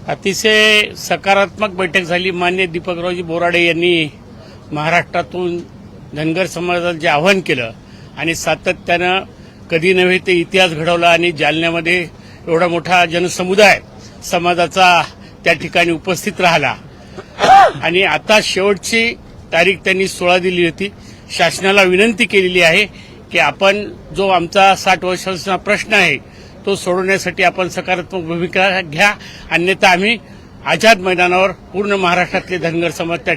अतिशय सकारात्मक बैठक झाली। माननीय दीपकरावजी बोराडे यांनी महाराष्ट्रातून धनगर समाजाला जे आवाहन केलं आणि सातत्यानं कधी नव्हे ते इतिहास घडवला आणि जालन्यामध्ये एवढा मोठा जनसमुदाय समाजाचा त्या ठिकाणी उपस्थित राहिला आणि आता शेवटची तारीख त्यांनी 16 दिली होती। शासनाला विनंती केलेली आहे की आपण जो आमचा 60 वर्षांचा प्रश्न आहे तो सोडवण्यासाठी आपण सकारात्मक भूमिका घ्या, अन्यथा आम्ही आझाद मैदानावर पूर्ण महाराष्ट्रातले धनगर समाज त्या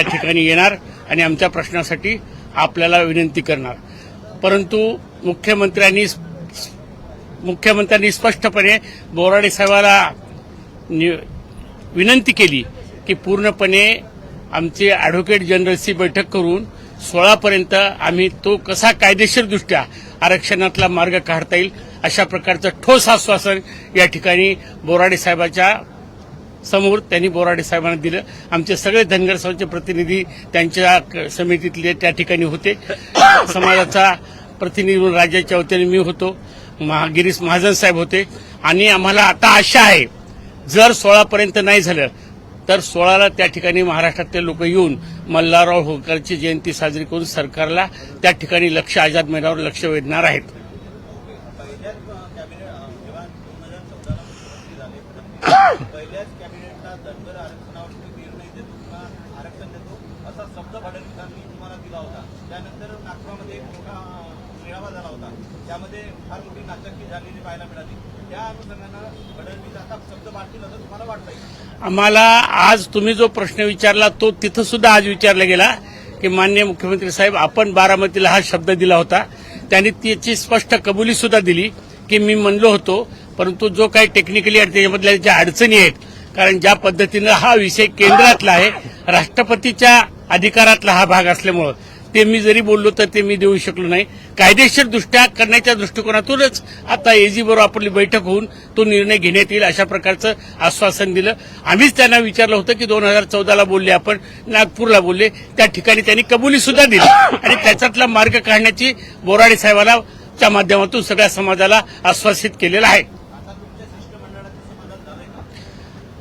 ठिकाणी येणार आणि आमच्या प्रश्नासाठी आपल्याला विनंती करणार। परंतु मुख्यमंत्र्यांनी स्पष्टपणे बोराडे साहेबाला विनंती केली की पूर्णपणे आमची ॲडव्होकेट जनरलची बैठक करून 16 पर्यंत आम्ही तो कसा कायदेशीरदृष्ट्या आरक्षणातला मार्ग काढता येईल अशा प्रकारचं ठोस आश्वासन या ठिकाणी बोराडे साहेबाच्या समोर त्यांनी बोराडे साहेबांना दिलं। आमचे सगळे धनगर समाजाचे प्रतिनिधी त्यांच्या समितीतले त्या ठिकाणी होते। समाजाचा प्रतिनिधी म्हणून राज्याच्या वतीने मी होतो, गिरीश महाजन साहेब होते आणि आम्हाला आता आशा आहे जर 16 पर्यंत नाही झालं तर 16ला त्या ठिकाणी महाराष्ट्रातले लोक येऊन मल्हारराव होळकरची जयंती साजरी करून सरकारला त्या ठिकाणी आझाद मैदानावर लक्ष वेधणार आहेत। आम्हाला आज तुम्ही जो प्रश्न विचारला तो तिथं सुद्धा आज विचारला गेला की माननीय मुख्यमंत्री साहेब आपण बारामतीला हा शब्द दिला होता, त्यांनी त्याची स्पष्ट कबुली सुद्धा दिली की मी म्हणलो होतो, परंतु जो काही टेक्निकली त्याच्यामधल्या ज्या अडचणी आहेत, कारण ज्या पद्धतीनं हा विषय केंद्रातला आहे, राष्ट्रपतीच्या अधिकारातला हा भाग असल्यामुळे ते मी जरी बोललो तर ते मी देऊ शकलो नाही। कायदेशीर दृष्ट्या करण्याच्या दृष्टिकोनातूनच आता एजी बरोबर आपली बैठक होऊन तो निर्णय घेण्यात येईल अशा प्रकारचं आश्वासन दिलं। आम्हीच त्यांना विचारलं होतं की 2014ला बोलले, आपण नागपूरला बोलले, त्या ठिकाणी त्यांनी कबुली सुद्धा दिली आणि त्याच्यातला मार्ग काढण्याची बोराडे साहेबाला च्या माध्यमातून सगळ्या समाजाला आश्वासित केलेलं आहे।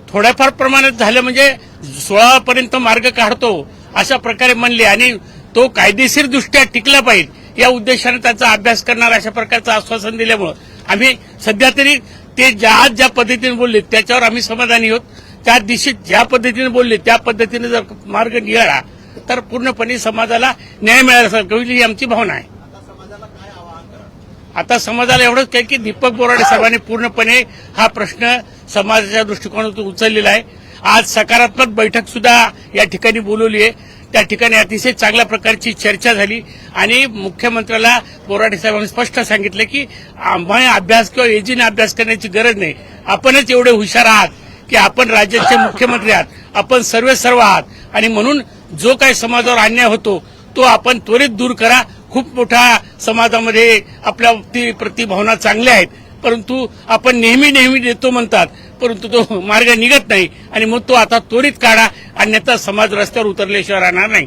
थोड्याफार प्रमाणात झालं, म्हणजे 16 पर्यंत मार्ग काढतो अशा प्रकारे म्हणले आणि तो कायदेशीर दृष्ट्या टिकला पाहिजे या उद्देशाने त्याचा अभ्यास करणार अशा प्रकारचं आश्वासन दिल्यामुळे आम्ही सध्या तरी ते ज्या पद्धतीने बोलले त्याच्यावर आम्ही समाधानी आहोत। त्या दिवशी ज्या पद्धतीने बोलले त्या पद्धतीने जर मार्ग निघाला तर पूर्णपणे समाजाला न्याय मिळाल्यासारखं होईल ही आमची भावना आहे। आता समाजाला एवढंच काय की दीपक बोराडे साहेबांनी पूर्णपणे हा प्रश्न समाजाच्या दृष्टिकोनातून उचललेला आहे। आज सकारात्मक बैठक सुद्धा या ठिकाणी बोलवली आहे, त्या ठिकाणी अतिशय चांगल्या प्रकारची चर्चा झाली आणि मुख्यमंत्र्याला बोराडे साहेबांनी स्पष्ट सांगितलं की आम्हाला अभ्यास किंवा एजीने अभ्यास करण्याची गरज नाही, आपणच एवढे हुशार आहात की आपण राज्याचे मुख्यमंत्री आहात, आपण सर्व आहात आणि म्हणून जो काही समाजावर अन्याय होतो तो आपण त्वरित दूर करा। खूप मोठा समाजामध्ये आपल्या प्रतिभावना चांगल्या आहेत, परंतु आपण नेहमी देतो म्हणतात, परंतु तो मार्ग निघत नाही आणि मग तो आता त्वरित काढा, अन्यथा समाज रस्त्यावर उतरल्याशिवाय राहणार नाही।